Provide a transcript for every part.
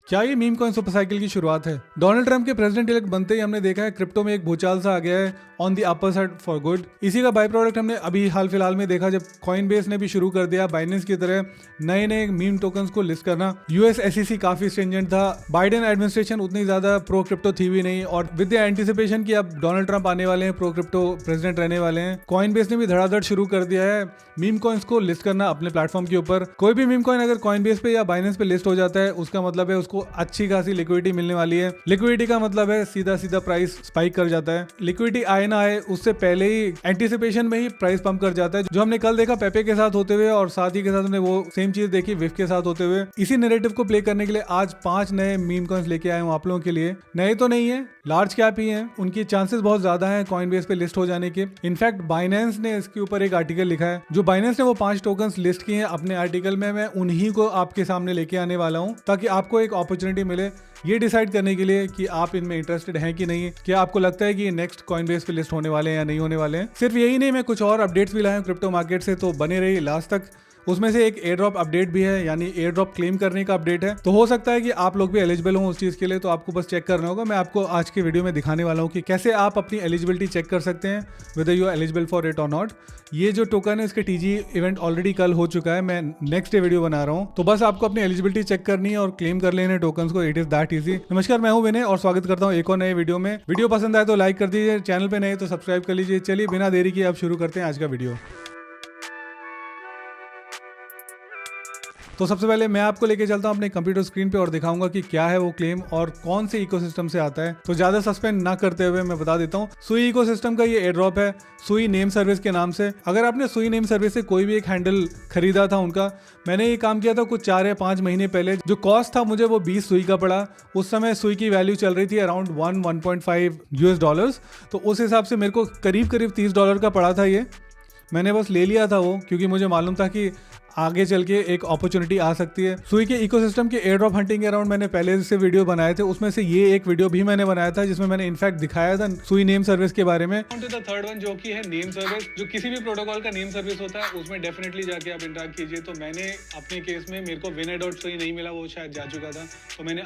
क्या ये meme coin super cycle की शुरुआत है? डोनाल्ड ट्रंप के प्रेसिडेंट इलेक्ट बनते ही हमने देखा है क्रिप्टो में एक भूचाल सा आ गया है on the upper side for good. इसी का बाय प्रोडक्ट हमने अभी हाल फिलहाल में देखा जब कॉइनबेस ने भी शुरू कर दिया बाइनेंस की तरह नए नए मीम टोकन्स को लिस्ट करना। यूएस SEC काफी स्ट्रिंजेंट था, बाइडेन एडमिनिस्ट्रेशन उतनी ज्यादा प्रो क्रिप्टो थी भी नहीं, और विद द एंटिसिपेशन कि अब डोनाल्ड ट्रंप आने वाले हैं, प्रो क्रिप्टो प्रेसिडेंट रहने वाले हैं, कॉइनबेस ने भी धड़ाधड़ शुरू कर दिया है मीम कॉइन्स को लिस्ट करना अपने प्लेटफॉर्म के ऊपर। कोई भी मीम कॉइन अगर कॉइनबेस पे या बाइनेंस पे लिस्ट हो जाता है उसका मतलब है उसको अच्छी खासी लिक्विडिटी मिलने वाली है। लिक्विडिटी का मतलब है सीधा सीधा प्राइस स्पाइक कर जाता है। लिक्विडिटी आए ना आए उससे पहले ही एंटिसिपेशन में ही प्राइस पंप कर जाता है, जो हमने कल देखा पेपे के साथ होते हुए, और साथ ही के साथ हमने वो सेम चीज देखी विफ के साथ होते हुए। इसी नैरेटिव को प्ले करने के लिए आज 5 नए मीम कॉइन्स लेके आए हूं आप लोगों के लिए। नए तो नहीं है, लार्ज कैप ही हैं, उनकी चांसेस बहुत ज्यादा हैं कॉइनबेस पे लिस्ट हो जाने के। इनफैक्ट बाइनेंस ने इसके ऊपर एक आर्टिकल लिखा है। जो बाइनेंस ने वो 5 टोकन्स लिस्ट किए हैं अपने आर्टिकल में, मैं उन्हीं को आपके सामने लेके आने वाला हूं ताकि आपको एक अपॉर्चुनिटी मिले ये डिसाइड करने के लिए कि आप इनमें इंटरेस्टेड हैं कि नहीं। क्या आपको लगता है कि ये नेक्स्ट कॉइनबेस पे लिस्ट होने वाले हैं या नहीं होने वाले हैं। सिर्फ यही नहीं, मैं कुछ और अपडेट्स भी लाया हूं क्रिप्टो मार्केट से, तो बने रहिए लास्ट तक। उसमें से एक एयर ड्रॉप अपडेट भी है, यानी एयर ड्रॉप क्लेम करने का अपडेट है, तो हो सकता है कि आप लोग भी एलिजिबल हो उस चीज के लिए। तो आपको बस चेक करना होगा। मैं आपको आज के वीडियो में दिखाने वाला हूँ कि कैसे आप अपनी एलिजिबिलिटी चेक कर सकते हैं whether you are eligible for it और नॉट। ये जो टोकन है इसके TG इवेंट ऑलरेडी कल हो चुका है, मैं नेक्स्ट डे वीडियो बना रहा हूँ, तो बस आपको अपनी एलिजिबिलिटी चेक करनी है और क्लेम कर लेने टोकन्स को। It is that easy. नमस्कार, मैं हूँ विनय और स्वागत करता हूँ एक और नए वीडियो में। वीडियो पसंद आए तो लाइक कर दीजिए, चैनल पे नए तो सब्सक्राइब कर लीजिए। चलिए बिना देरी किए अब शुरू करते हैं आज का वीडियो। तो सबसे पहले मैं आपको लेके चलता हूँ अपने कंप्यूटर स्क्रीन पे और दिखाऊंगा कि क्या है वो क्लेम और कौन से इकोसिस्टम से आता है। तो ज्यादा सस्पेंस ना करते हुए मैं बता देता हूँ, सुई इकोसिस्टम का ये एयर ड्रॉप है, सुई नेम सर्विस के नाम से। अगर आपने सुई नेम सर्विस से कोई भी एक हैंडल खरीदा था उनका, मैंने ये काम किया था कुछ 4 या 5 महीने पहले। जो कॉस्ट था मुझे वो 20 सुई का पड़ा। उस समय सुई की वैल्यू चल रही थी अराउंड 1.5 US डॉलर्स, तो उस हिसाब से मेरे को करीब करीब $30 का पड़ा था ये। मैंने बस ले लिया था वो, क्योंकि मुझे मालूम था कि आगे चल के एक अपॉर्चुनिटी आ सकती है। सुई के इकोसिस्टम के एयर ड्रॉप हंटिंग के अराउंड मैंने पहले से वीडियो बनाए थे, उसमें से ये एक वीडियो भी मैंने बनाया था जिसमें मैंने इनफैक्ट दिखाया था सुई नेम सर्विस के बारे में। थर्ड वन जो कि है नेम सर्विस, जो किसी भी प्रोटोकॉल का नेम सर्विस होता है उसमें डेफिनेटली जाके आप इंटरेक्ट कीजिए। तो मैंने अपने केस में, मेरे को winner.sui नहीं मिला, वो शायद जा चुका था, तो मैंने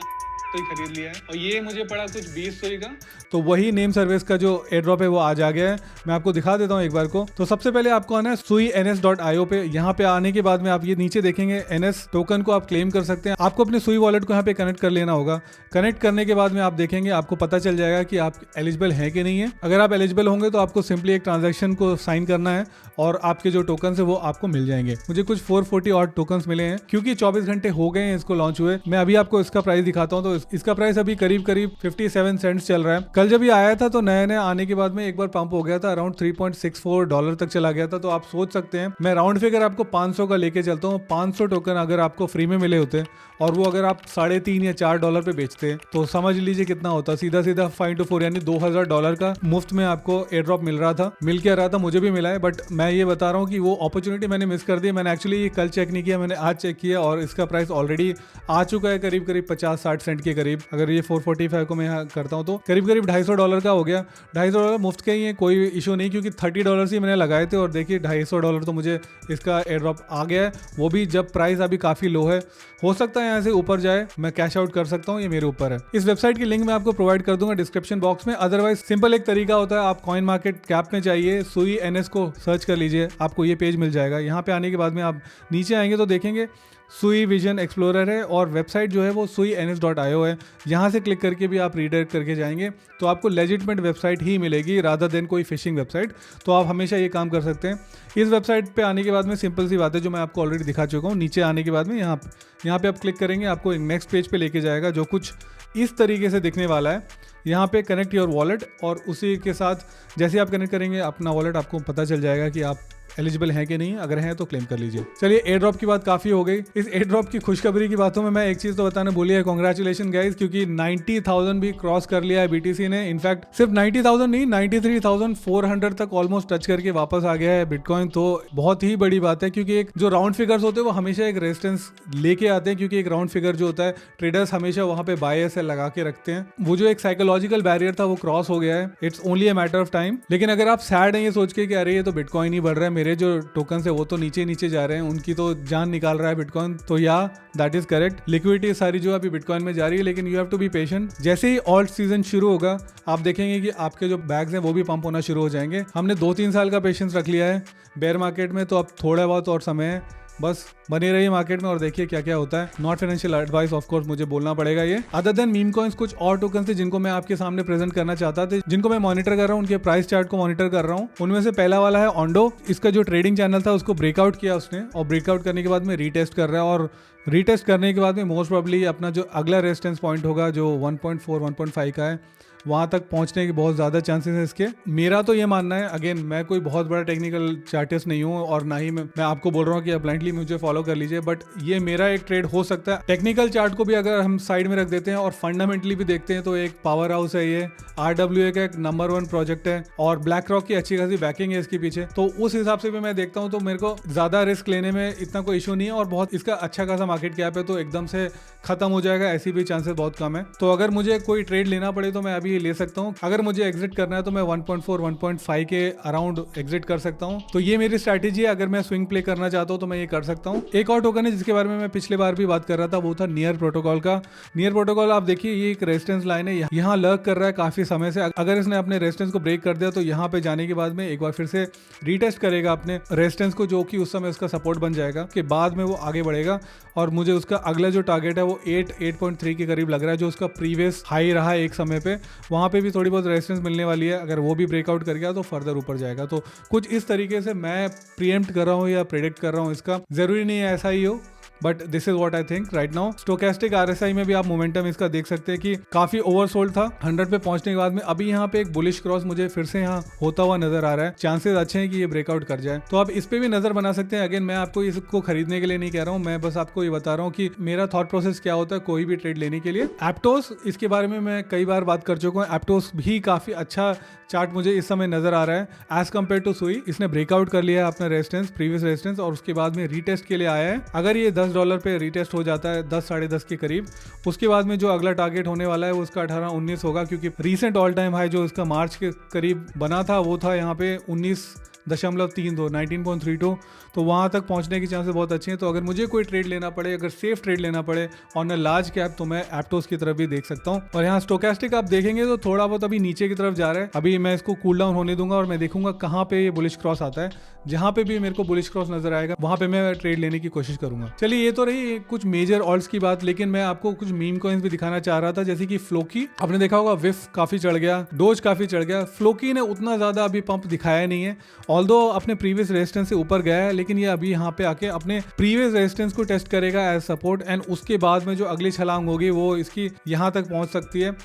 तो ही खरीद लिया है और ये मुझे पड़ा कुछ 20 सुई का। तो वही नेम सर्विस का जो एयर ड्रॉप है वो आज आ गया है। मैं आपको दिखा देता हूँ एक बार को। तो सबसे पहले आपको आना है suiNS.io पे। यहाँ पे आने के बाद में आप ये नीचे देखेंगे NS टोकन को आप क्लेम कर सकते हैं। आपको अपने सुई वॉलेट को यहाँ पे कनेक्ट कर लेना होगा। कनेक्ट करने के बाद में आप देखेंगे, आपको पता चल जाएगा कि आप एलिजिबल हैं कि नहीं है। अगर आप एलिजिबल होंगे तो आपको सिंपली एक ट्रांजेक्शन को साइन करना है और आपके जो टोकन है वो आपको मिल जाएंगे। मुझे कुछ 440 ऑड टोकन मिले हैं, क्योंकि 24 घंटे हो गए हैं इसको लॉन्च हुए। मैं अभी आपको इसका प्राइस दिखाता हूँ। तो इसका प्राइस अभी करीब करीब 57 सेंट्स चल रहा है। कल जब ये आया था तो नया नया आने के बाद में एक बार पंप हो गया था, अराउंड $3.64 तक चला गया था। तो आप सोच सकते हैं, मैं राउंड फिगर आपको 500 का लेके चलता हूँ। 500 टोकन अगर आपको फ्री में मिले होते और वो अगर आप $3.5 या $4 पे बेचते तो समझ लीजिए कितना होता। सीधा सीधा 5 to 4 यानी $2000 का मुफ्त में आपको एयर ड्रॉप मिल रहा था। मिल क्या रहा था, मुझे भी मिला है, बट मैं ये बता रहा हूँ कि वो अपॉर्चुनिटी मैंने मिस कर दी। मैंने एक्चुअली कल चेक नहीं किया, मैंने आज चेक किया और इसका प्राइस ऑलरेडी आ चुका है करीब करीब 50-60 सेंट के करीब। अगर ये 445 को मैं यहाँ करता हूँ तो करीब करीब $250 का हो गया। $250 मुफ्त के ही है, कोई इशू नहीं, क्योंकि $30 ही मैंने लगाए थे और देखिए $250 तो मुझे इसका एयर ड्रॉप आ गया है, वो भी जब प्राइस अभी काफ़ी लो है। हो सकता है यहाँ से ऊपर जाए, मैं कैश आउट कर सकता हूँ, ये मेरे ऊपर है। इस वेबसाइट की लिंक मैं आपको प्रोवाइड कर दूंगा डिस्क्रिप्शन बॉक्स में। अदरवाइज सिंपल एक तरीका होता है, आप कॉइन मार्केट कैप में जाइए, सुई NS को सर्च कर लीजिए, आपको ये पेज मिल जाएगा। यहाँ पे आने के बाद में आप नीचे आएंगे तो देखेंगे सुई विजन एक्सप्लोरर है और वेबसाइट जो है वो suiNS.io है। यहाँ से क्लिक करके भी आप रीडायरेक्ट करके जाएंगे तो आपको लेजिटमेट वेबसाइट ही मिलेगी रादर देन कोई फिशिंग वेबसाइट। तो आप हमेशा ये काम कर सकते हैं। इस वेबसाइट पे आने के बाद में सिंपल सी बात है जो मैं आपको ऑलरेडी दिखा चुका हूँ। नीचे आने के बाद में यहाँ पे आप क्लिक करेंगे, आपको नेक्स्ट पेज पे लेके जाएगा जो कुछ इस तरीके से दिखने वाला है। यहाँ पे कनेक्ट योर वॉलेट, और उसी के साथ जैसे आप कनेक्ट करेंगे अपना वॉलेट, आपको पता चल जाएगा कि आप एलिजिबल हैं कि नहीं। अगर हैं तो क्लेम कर लीजिए। चलिए, एयर ड्रॉप की बात काफी हो गई। इस एयर ड्रॉप की खुशखबरी की बातों में मैं एक चीज तो बताने भूली है, कांग्रेचुलेशन गाइस, क्योंकि 90,000 भी क्रॉस कर लिया है BTC ने। इनफैक्ट सिर्फ 90,000 नहीं, 93,400 तक ऑलमोस्ट टच करके वापस आ गया है बिटकॉइन। तो बहुत ही बड़ी बात है, क्योंकि एक जो राउंड फिगर्स होते हैं वो हमेशा एक रेजिस्टेंस लेके आते हैं, क्योंकि एक राउंड फिगर जो होता है ट्रेडर्स हमेशा वहां पे बाय से लगा के रखते हैं। वो जो एक साइकोलॉजिकल बैरियर था वो क्रॉस हो गया है। It's only a matter of time. लेकिन अगर आप सैड हैं ये सोच के कि अरे ये तो बिटकॉइन ही बढ़ रहा है, मेरे जो टोकन है वो तो नीचे नीचे जा रहे हैं, उनकी तो जान निकाल रहा है बिटकॉइन। तो या दैट इज करेक्ट, लिक्विडिटी सारी जो अभी बिटकॉइन में जा रही है, लेकिन you have to be patient. जैसे ही ऑल्ट सीजन शुरू होगा आप देखेंगे कि आपके जो बैग्स हैं वो भी पंप होना शुरू हो जाएंगे। हमने 2-3 साल का पेशेंस रख लिया है बेयर मार्केट में, तो अब थोड़ा बहुत और समय है, बस बने रहिए मार्केट में और देखिए क्या क्या होता है। Not financial advice of course, मुझे बोलना पड़ेगा ये। अदर देन मीम कॉइंस कुछ और टोकन थे जिनको मैं आपके सामने प्रेजेंट करना चाहता था, जिनको मैं मॉनिटर कर रहा हूँ, उनके प्राइस चार्ट को मॉनिटर कर रहा हूँ। उनमें से पहला वाला है ओंडो। इसका जो ट्रेडिंग चैनल था उसको ब्रेकआउट किया उसने, और ब्रेकआउट करने के बाद में रीटेस्ट कर रहा है, और रीटेस्ट करने के बाद में मोस्ट प्रोबेबली अपना जो अगला रेजिस्टेंस पॉइंट होगा जो 1.4-1.5 का है, वहाँ तक पहुँचने के बहुत ज़्यादा चांसेस है इसके। मेरा तो ये मानना है, अगेन मैं कोई बहुत बड़ा टेक्निकल चार्टिस्ट नहीं हूँ और ना ही मैं आपको बोल रहा हूँ कि आप ब्लाइंडली मुझे फॉलो कर लीजिए, बट ये मेरा एक ट्रेड हो सकता है। टेक्निकल चार्ट को भी अगर हम साइड में रख देते हैं और फंडामेंटली भी देखते हैं तो एक पावर हाउस है ये, RWA का एक नंबर 1 प्रोजेक्ट है और ब्लैक रॉक की अच्छी खासी बैकिंग है इसके पीछे। तो उस हिसाब से भी मैं देखता हूँ तो मेरे को ज़्यादा रिस्क लेने में इतना कोई इशू नहीं है, और बहुत इसका अच्छा खासा मार्केट कैप है, तो एकदम से खत्म हो जाएगा ऐसी भी चांसेस बहुत कम है। तो अगर मुझे कोई ट्रेड लेना पड़े तो मैं अभी ले सकता हूँ। अगर मुझे एग्जिट करना है तो मैं 1.4-1.5 के अराउंड एग्जिट कर सकता हूँ। तो ये मेरी स्ट्रैटेजी है। अगर मैं स्विंग प्ले करना चाहता हूँ तो मैं ये कर सकता हूँ। एक और टोकन है जिसके बारे में मैं पिछले बार भी बात कर रहा था, वो था नियर प्रोटोकॉल का। नियर प्रोटोकॉल आप देखिए, ये एक रेजिस्टेंस लाइन है, यहाँ लर्क कर रहा है काफी समय से। अगर इसने अपने रेजिस्टेंस को ब्रेक कर दिया तो यहाँ पे जाने के बाद में एक बार फिर से रीटेस्ट करेगा अपने रेजिस्टेंस को, जो कि उस समय उसका सपोर्ट बन जाएगा। के बाद में वो आगे बढ़ेगा और मुझे उसका अगला जो टारगेट है वो 8.3 के करीब लग रहा है, जो उसका प्रीवियस हाई रहा एक समय पे। वहाँ पे भी थोड़ी बहुत रेजिस्टेंस मिलने वाली है, अगर वो भी ब्रेकआउट कर गया तो फर्दर ऊपर जाएगा। तो कुछ इस तरीके से मैं प्रीएम्प्ट कर रहा हूँ या प्रेडिक्ट कर रहा हूँ, इसका जरूरी नहीं है ऐसा ही हो, but this is what I think right now. Stochastic RSI में भी आप मोमेंटम इसका देख सकते हैं कि काफी ओवरसोल्ड था 100 पे पहुंचने के बाद में। अभी यहाँ पे एक बुलिश क्रॉस मुझे फिर से यहाँ होता हुआ नजर आ रहा है, चांसेस अच्छे हैं कि ये ब्रेकआउट कर जाए, तो आप इस पे भी नजर बना सकते हैं। अगेन मैं आपको इसको खरीदने के लिए नहीं कह रहा हूँ, मैं बस आपको ये बता रहा हूँ कि मेरा थॉट प्रोसेस क्या होता है कोई भी ट्रेड लेने के लिए। एप्टोस, इसके बारे में मैं कई बार बात कर चुका हूँ। एप्टोस भी काफी अच्छा चार्ट मुझे इस समय नजर आ रहा है एज कम्पेयर टू सुई। इसने ब्रेकआउट कर लिया है अपना रेजिस्टेंस, प्रीवियस रेजिस्टेंस, और उसके बाद में रीटेस्ट के लिए आया है। अगर ये $10 पे रीटेस्ट हो जाता है 10 साढ़े 10 के करीब, उसके बाद में जो अगला टारगेट होने वाला है वो उसका 18-19 होगा, क्योंकि रीसेंट ऑल टाइम हाई जो इसका मार्च के करीब बना था वो था यहाँ पे 19.32 तो वहाँ तक पहुँचने की चांसेस बहुत अच्छे हैं। तो अगर मुझे कोई ट्रेड लेना पड़े, अगर सेफ ट्रेड लेना पड़े ऑन अ लार्ज कैप, तो मैं एप्टोस की तरफ भी देख सकता हूँ। और यहाँ स्टोकेस्टिक आप देखेंगे तो थोड़ा बहुत अभी नीचे की तरफ जा रहा है। अभी मैं इसको कूल डाउन होने दूंगा और मैं देखूंगा कहाँ पे ये बुलिश क्रॉस आता है। जहाँ पे भी मेरे को बुलिश क्रॉस नजर आएगा वहाँ पे मैं ट्रेड लेने की कोशिश करूंगा। चलिए, ये तो रही कुछ मेजर ऑल्ट्स की बात, लेकिन मैं आपको कुछ मीम कॉइन्स भी दिखाना चाह रहा था, जैसे कि फ्लोकी। आपने देखा होगा विफ काफी चढ़ गया, डोज काफी चढ़ गया। फ्लोकी ने उतना ज्यादा अभी पंप दिखाया नहीं है, ऑल्दो अपने प्रीवियस रेजिस्टेंस से ऊपर गया है, लेकिन ये अभी यहाँ पे आके अपने प्रीवियस रेजिस्टेंस को टेस्ट करेगा एज सपोर्ट, एंड उसके बाद में जो अगली छलांग होगी वो इसकी यहाँ तक पहुँच सकती है।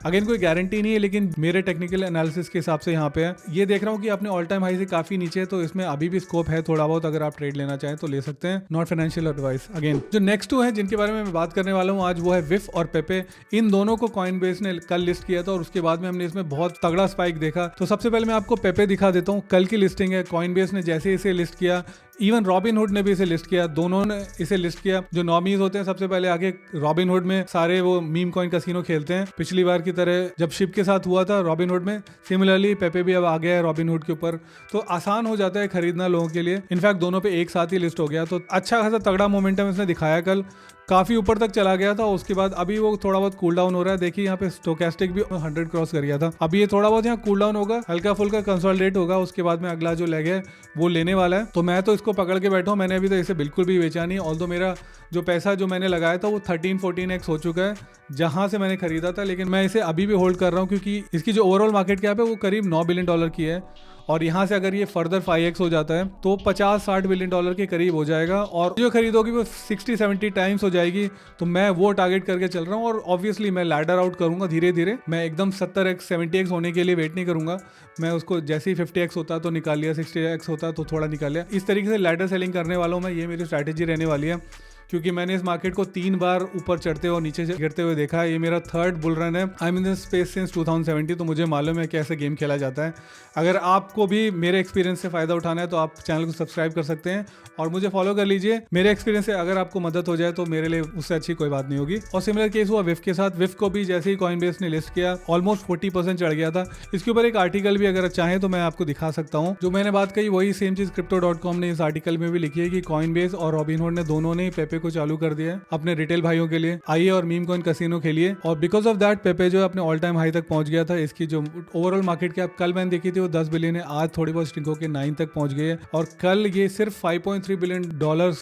अगेन कोई गारंटी नहीं है, लेकिन मेरे टेक्निकल एनालिसिस के हिसाब से यहाँ पे है। ये देख रहा हूँ कि अपने ऑल टाइम हाई से काफी नीचे है, तो इसमें अभी भी स्कोप है थोड़ा बहुत, अगर आप ट्रेड लेना चाहें तो ले सकते हैं। Not financial advice. अगेन जो नेक्स्ट 2 है जिनके बारे में मैं बात करने वाला हूँ आज, वो है विफ और पेपे। इन दोनों को कॉइनबेस ने कल लिस्ट किया था और उसके बाद में हमने इसमें बहुत तगड़ा स्पाइक देखा। तो सबसे पहले मैं आपको पेपे दिखा देता हूँ। कल की लिस्टिंग है, कॉइनबेस ने जैसे इसे लिस्ट किया, इवन रॉबिनहुड ने भी इसे लिस्ट किया, दोनों ने इसे लिस्ट किया। जो नॉमीज होते हैं सबसे पहले आगे रॉबिनहुड में सारे वो मीम कॉइन कसिनो खेलते हैं, पिछली बार की तरह जब शिप के साथ हुआ था रॉबिनहुड में, सिमिलरली पेपे भी अब आ गया है रॉबिनहुड के ऊपर। तो आसान हो जाता है खरीदना लोगों के लिए। इनफैक्ट दोनों पे एक साथ ही लिस्ट हो गया, तो अच्छा खासा तगड़ा मोमेंटम इसने दिखाया कल, काफी ऊपर तक चला गया था। उसके बाद अभी वो थोड़ा बहुत कूल डाउन हो रहा है। देखिए यहाँ पे स्टोकेस्टिक भी 100 क्रॉस कर गया था, अभी ये थोड़ा बहुत यहाँ कूल डाउन होगा, हल्का फुल्का कंसोलिडेट होगा, उसके बाद में अगला जो लेग है वो लेने वाला है। तो मैं तो इसको पकड़ के बैठा हूँ, मैंने अभी तो इसे बिल्कुल भी बेचा नहीं। ऑल्दो मेरा जो पैसा जो मैंने लगाया था वो 13-14x हो चुका है जहां से मैंने खरीदा था, लेकिन मैं इसे अभी भी होल्ड कर रहा हूँ क्योंकि इसकी जो ओवरऑल मार्केट कैप है वो करीब $9 बिलियन की है, और यहाँ से अगर ये फर्दर 5x हो जाता है तो $50-60 बिलियन के करीब हो जाएगा, और जो खरीदोगी वो 60-70 टाइम्स हो जाएगी। तो मैं वो टारगेट करके चल रहा हूँ, और ऑब्वियसली मैं लैडर आउट करूंगा धीरे धीरे। मैं एकदम 70x 70x होने के लिए वेट नहीं करूंगा, मैं उसको जैसे ही 50x होता तो निकाल लिया, 60x होता तो थोड़ा निकाल लिया, इस तरीके से लैडर सेलिंग करने वाला हूँ मैं। ये मेरी स्ट्रैटेजी रहने वाली है। क्योंकि मैंने इस मार्केट को 3 बार ऊपर चढ़ते और नीचे गिरते हुए देखा है। ये मेरा 3rd बुल रन है। I am in this space since 2017, तो मुझे मालूम है कैसे गेम खेला जाता है। अगर आपको भी मेरे एक्सपीरियंस से फ़ायदा उठाना है तो आप चैनल को सब्सक्राइब कर सकते हैं और मुझे फॉलो कर लीजिए। मेरे एक्सपीरियंस से अगर आपको मदद हो जाए तो मेरे लिए उससे अच्छी कोई बात नहीं होगी। और सिमिलर केस हुआ विफ के साथ। विफ को भी जैसे ही कॉइनबेस ने लिस्ट किया ऑलमोस्ट 40% चढ़ गया था। इसके ऊपर एक आर्टिकल भी अगर चाहें तो मैं आपको दिखा सकता हूँ। जो मैंने बात कही वही सेम चीज crypto.com ने इस आर्टिकल में भी लिखी है कि कॉइनबेस और रॉबिनहुड ने दोनों ने पेपे को चालू कर दिया है अपने रिटेल भाइयों के लिए। आइए और मीम कॉइन कसिनो खेलिए। और बिकॉज ऑफ दैट पेपे जो अपने ऑल टाइम हाई तक पहुंच गया था। इसकी जो ओवरऑल मार्केट कैप कल मैंने देखी थी वो 10 बिलियन है, आज थोड़ी बहुत स्टिंक होकर 9 तक पहुंच गई है। और कल ये सिर्फ $5.3 बिलियन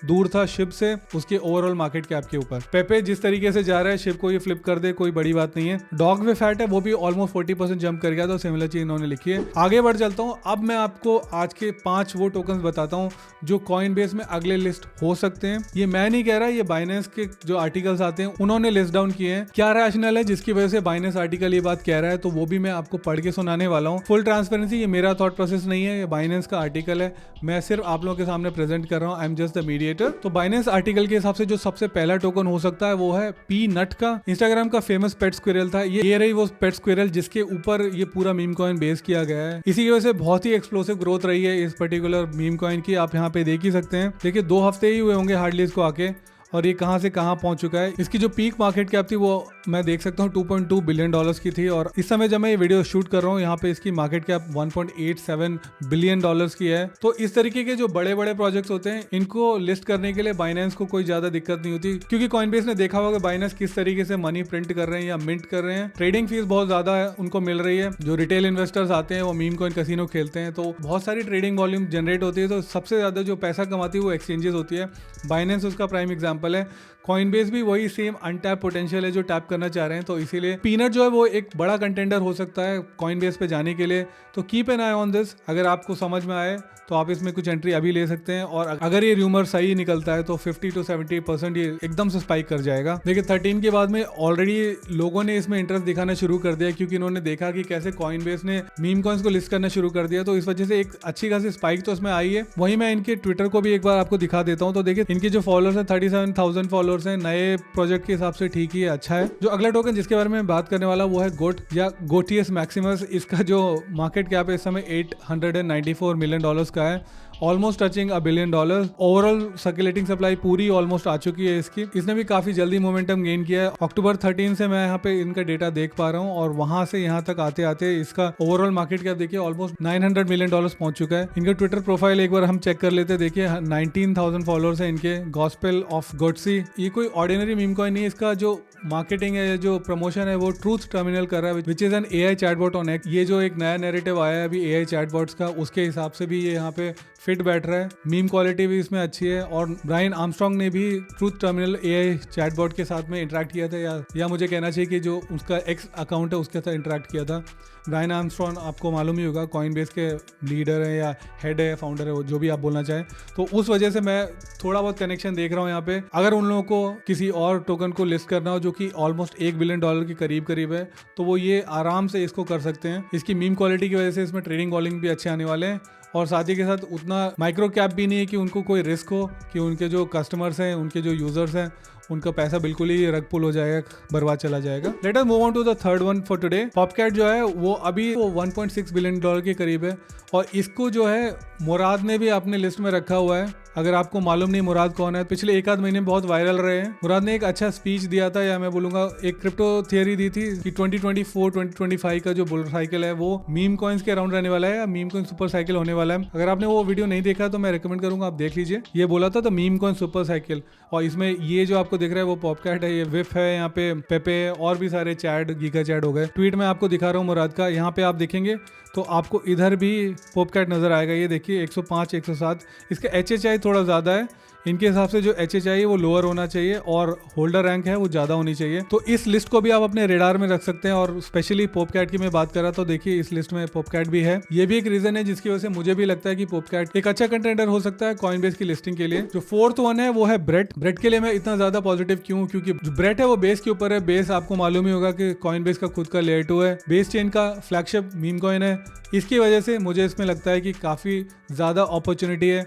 दूर था शिप से उसके ओवरऑल मार्केट कैप के ऊपर। पेपे जिस तरीके से जा रहा है शिप को ये फ्लिप कर दे कोई बड़ी बात नहीं है। डॉग वे फैट है वो भी ऑलमोस्ट 40% जंप कर गया था। सिमिलर चीज इन्होंने लिखी है। आगे बढ़ चलता हूँ। अब मैं आपको आज के 5 वो टोकन बताता हूँ जो कॉइनबेस में अगले लिस्ट हो सकते हैं। ये मैं नहीं कह रहा, ये बाइनेंस के जो आर्टिकल्स आते हैं उन्होंने लिस्ट डाउन किए हैं। क्या रैशनल है जिसकी वजह से बाइनेंस आर्टिकल ये बात कह रहा है, तो वो भी मैं आपको पढ़ के सुनाने वाला हूँ। फुल ट्रांसपेरेंसी, ये मेरा थॉट प्रोसेस नहीं है, ये बाइनेंस का आर्टिकल है। मैं सिर्फ आप लोगों के सामने प्रेजेंट कर रहा हूँ। I am just the mediator. तो बाइनेंस आर्टिकल के हिसाब से जो सबसे पहला टोकन हो सकता है वो है पी नट का। इंस्टाग्राम का फेमस पेट स्क्विरल था ये रही वो पेट स्क्विरल जिसके ऊपर ये पूरा मीम कॉइन बेस किया गया है। इसी की वजह से बहुत ही एक्सप्लोसिव ग्रोथ रही है इस पर्टिकुलर मीम कॉइन की। आप यहाँ पे देख ही सकते हैं। देखिए 2 हफ्ते ही हुए होंगे हार्डली इसको आके और ये कहां से कहां पहुंच चुका है। इसकी जो पीक मार्केट कैप थी वो मैं देख सकता हूँ $2.2 बिलियन की थी। और इस समय जब मैं ये वीडियो शूट कर रहा हूँ यहाँ पे इसकी मार्केट कैप $1.87 बिलियन की है। तो इस तरीके के जो बड़े बड़े प्रोजेक्ट्स होते हैं इनको लिस्ट करने के लिए बाइनेंस को कोई ज्यादा दिक्कत नहीं होती, क्योंकि कॉइनबेस ने देखा होगा बाइनेंस किस तरीके से मनी प्रिंट कर रहे हैं या मिंट कर रहे हैं। ट्रेडिंग फीस बहुत ज्यादा है उनको मिल रही है। जो रिटेल इन्वेस्टर्स आते हैं वो मीम कॉइन कसिनो खेलते हैं तो बहुत सारी ट्रेडिंग वॉल्यूम जनरेट होती है। तो सबसे ज्यादा जो पैसा कमाती है वो एक्सचेंजेस होती है। बाइनेंस उसका प्राइम एग्जाम्पल है। कॉइनबेस भी वही सेम अनटैप पोटेंशियल है जो टैप करना चाह रहे हैं। तो इसीलिए पीनट जो है वो एक बड़ा कंटेंडर हो सकता है कॉइनबेस पे जाने के लिए। तो keep an I on this. अगर आपको समझ में आए तो आप इसमें कुछ एंट्री अभी ले सकते हैं और अगर ये रूमर सही निकलता है तो 50 to 70% ये एकदम से स्पाइक कर जाएगा। देखिए 13 के बाद में ऑलरेडी लोगों ने इसमें इंटरेस्ट दिखाना शुरू कर दिया क्योंकि इन्होंने देखा कि कैसे कॉइनबेस ने मीम कॉइन्स को लिस्ट करना शुरू कर दिया। तो इस वजह से एक अच्छी खासी स्पाइक तो इसमें आई है। वहीं मैं इनके ट्विटर को भी एक बार आपको दिखा देता हूँ। तो देखिए इनके जो फॉलोअर्स हैं 37,000 फॉलोअर्स हैं। नए प्रोजेक्ट के हिसाब से ठीक ही है, अच्छा है। जो अगला टोकन जिसके बारे में बात करने वाला वो है गोट या गोटियस मैक्सिमस। इसका जो मार्केट कैप है इस समय $894 मिलियन का है, almost touching $1 billion. Overall circulating supply पूरी ऑलमोस्ट आ चुकी है इसकी। इसने भी काफी जल्दी मोमेंटम गेन किया है। अक्टूबर 13 से मैं यहाँ पे इनका डेटा देख पा रहा हूँ और वहां से यहाँ तक आते आते इसका ओवरऑल मार्केट कैप देखिए ऑलमोस्ट $900 मिलियन पहुंच चुका है। इनका ट्विटर प्रोफाइल एक बार हम चेक कर लेते हैं। देखिए 19,000 फॉलोअर्स है इनके। गॉस्पेल ऑफ गोट्सी, ये कोई ऑर्डिनरी मीम कॉइन नहीं है। इसका जो मार्केटिंग है, जो प्रमोशन है वो ट्रूथ टर्मिनल कर रहा है which is an AI chatbot on x. ये जो एक नया नैरेटिव आया है अभी AI चैटबॉट्स का, उसके हिसाब से भी ये यहाँ पे फिट बैठ रहा है। मीम क्वालिटी भी इसमें अच्छी है और ब्रायन आर्मस्ट्रॉन्ग ने भी ट्रूथ टर्मिनल AI चैटबॉट के साथ में इंटरेक्ट किया था या मुझे कहना चाहिए कि जो उसका एक्स अकाउंट है उसके साथ इंटरेक्ट किया था। ब्रायन आर्मस्ट्रॉन्ग आपको मालूम ही होगा कॉइनबेस के लीडर है या हेड है, फाउंडर है, जो भी आप बोलना चाहें। तो उस वजह से मैं थोड़ा बहुत कनेक्शन देख रहा हूँ यहाँ पे। अगर उन लोगों को किसी और टोकन को लिस्ट करना हो जो कि ऑलमोस्ट $1 बिलियन के करीब है तो वो ये आराम से इसको कर सकते हैं। इसकी मीम क्वालिटी की वजह से इसमें ट्रेडिंग वॉल्यूम भी अच्छे आने वाले हैं और साथ ही के साथ उतना माइक्रो कैप भी नहीं है कि उनको कोई रिस्क हो कि उनके जो कस्टमर्स हैं, उनके जो यूजर्स हैं, उनका पैसा बिल्कुल ही रग पुल हो जाएगा, बर्बाद चला जाएगा। Let us move on to the third one for today. Popcat जो है वो अभी वो $1.6 बिलियन के करीब है और इसको जो है मुराद ने भी अपने लिस्ट में रखा हुआ है। अगर आपको मालूम नहीं मुराद कौन है, पिछले 1 आध महीने में बहुत वायरल रहे हैं। मुराद ने एक अच्छा स्पीच दिया था, या मैं बोलूंगा एक क्रिप्टो थियरी दी थी कि 2024-2025 का जो बुल साइकिल है वो मीम कॉइन्स के अराउंड रहने वाला है या मीम कॉइन सुपर साइकिल होने वाला है। अगर आपने वो वीडियो नहीं देखा तो मैं रिकमेंड करूंगा आप देख लीजिए। ये बोला था मीम कॉइन सुपर साइकिल, और इसमें ये जो आपको दिख रहा है वो पॉपकैट है, ये विफ है, यहाँ पे पेपे और भी सारे चैट, गीगा चैट हो गए। ट्वीट में आपको दिखा रहा हूँ मुराद का। यहाँ पे आप देखेंगे तो आपको इधर भी पॉपकैट नजर आएगा। ये देखिए 105, 107। इसका HHI थोड़ा ज्यादा है। इनके हिसाब से जो HHI है वो लोअर होना चाहिए और होल्डर रैंक है वो ज्यादा होनी चाहिए। तो इस लिस्ट को भी आप अपने रेडार में रख सकते हैं। और स्पेशली पॉपकैट की मैं बात कर रहा तो देखिए इस लिस्ट में पॉपकैट भी है। ये भी एक रीजन है जिसकी वजह से मुझे भी लगता है कि पॉपकैट एक अच्छा कंटेंडर हो सकता है कॉइनबेस की लिस्टिंग के लिए। जो फोर्थ वन है वो है ब्रेड। ब्रेड के लिए मैं इतना ज्यादा पॉजिटिव क्यों, क्योंकि जो ब्रेड है वो बेस के ऊपर है। बेस आपको मालूम ही होगा कि कॉइनबेस का खुद का लेयर 2 है, बेस चेन का फ्लैगशिप मीम कॉइन है। इसकी वजह से मुझे इसमें लगता है कि काफी ज्यादा अपॉर्चुनिटी है।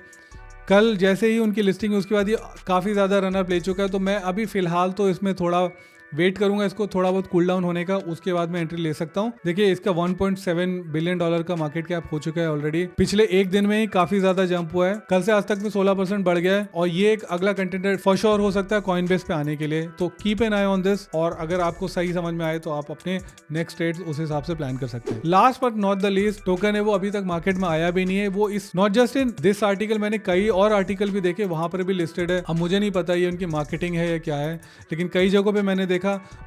कल जैसे ही उनकी लिस्टिंग है उसके बाद ये काफ़ी ज़्यादा रनअप ले चुका है। तो मैं अभी फिलहाल तो इसमें थोड़ा वेट करूंगा इसको थोड़ा बहुत कूल डाउन होने का, उसके बाद मैं एंट्री ले सकता हूं। देखिए इसका 1.7 बिलियन डॉलर का मार्केट कैप हो चुका है ऑलरेडी। पिछले एक दिन में ही काफी ज्यादा जंप हुआ है, कल से आज तक में 16% बढ़ गया है और ये एक अगला कंटेंटर फॉर श्योर हो सकता है कॉइनबेस पे आने के लिए। तो keep an I on this, और अगर आपको सही समझ में आए तो आप अपने नेक्स्ट ट्रेड्स उस हिसाब से प्लान कर सकते हैं। Last but not the least token है वो अभी तक मार्केट में आया भी नहीं है। वो इस not just in this article, मैंने कई और आर्टिकल भी देखे वहां पर भी लिस्टेड है। अब मुझे नहीं पता ये उनकी मार्केटिंग है या क्या है, लेकिन कई जगहों पे मैंने देखा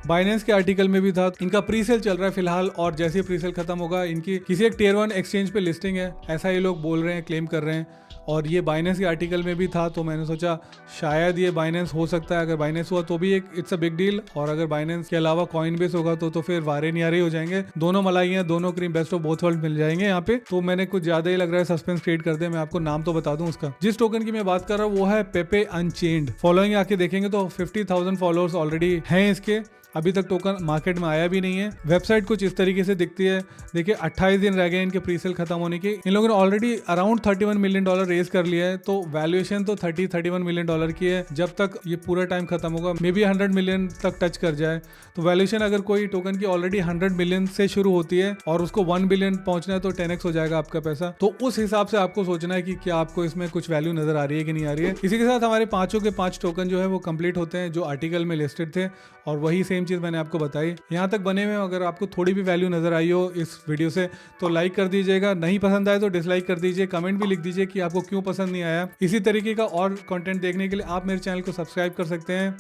बाइनेंस के आर्टिकल में भी था। इनका प्री सेल चल रहा है फिलहाल, और जैसे ही प्री सेल खत्म होगा इनकी किसी एक टियर 1 एक्सचेंज पे लिस्टिंग है, ऐसा ये लोग बोल रहे हैं, क्लेम कर रहे हैं। और ये बाइनेंस के आर्टिकल में भी था, तो मैंने सोचा शायद ये बाइनेंस हो सकता है। अगर बाइनेंस हुआ तो भी एक इट्स अ बिग डील, और अगर बाइनेंस के अलावा कॉइनबेस होगा तो फिर वारे नियारे हो जाएंगे। दोनों मलाइयाँ, दोनों cream, best of both world मिल जाएंगे यहाँ पे। तो मैंने कुछ ज्यादा ही लग रहा है सस्पेंस क्रिएट कर दे। मैं आपको नाम तो बता दूं उसका। जिस टोकन की मैं बात कर रहा हूँ वो है पेपे अनचेन्ड। फॉलोइंग आके देखेंगे तो 50,000 फॉलोअर्स ऑलरेडी हैं इसके। अभी तक टोकन मार्केट में आया भी नहीं है। वेबसाइट कुछ इस तरीके से दिखती है। देखिए 28 दिन रह गए इनके प्री सेल खत्म होने के। इन लोगों ने ऑलरेडी अराउंड $31 मिलियन रेज कर लिया है, तो वैल्यूएशन तो 31 मिलियन डॉलर की है। जब तक ये पूरा टाइम खत्म होगा मे बी 100 मिलियन तक टच कर जाए। तो वैल्यूएशन अगर कोई टोकन की ऑलरेडी 100 मिलियन से शुरू होती है और उसको 1 बिलियन पहुंचना है तो 10x हो जाएगा आपका पैसा। तो उस हिसाब से आपको सोचना है कि क्या आपको इसमें कुछ वैल्यू नजर आ रही है कि नहीं आ रही है। इसी के साथ हमारे 5 के 5 टोकन जो है वो कंप्लीट होते हैं जो आर्टिकल में लिस्टेड थे, और वही सेम चीज मैंने आपको बताई। यहाँ तक बने हुए अगर आपको थोड़ी भी वैल्यू नजर आई हो इस वीडियो से तो लाइक कर दीजिएगा, नहीं पसंद आए तो डिसलाइक कर दीजिए, कमेंट भी लिख दीजिए कि आपको क्यों पसंद नहीं आया। इसी तरीके का और कंटेंट देखने के लिए आप मेरे चैनल को सब्सक्राइब कर सकते हैं।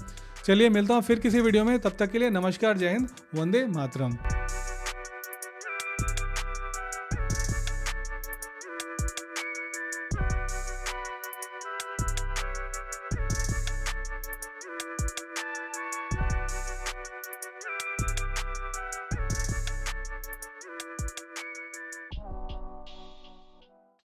चलिए मिलता हूँ फिर किसी वीडियो में, तब तक के लिए नमस्कार, जय हिंद, वंदे मातरम।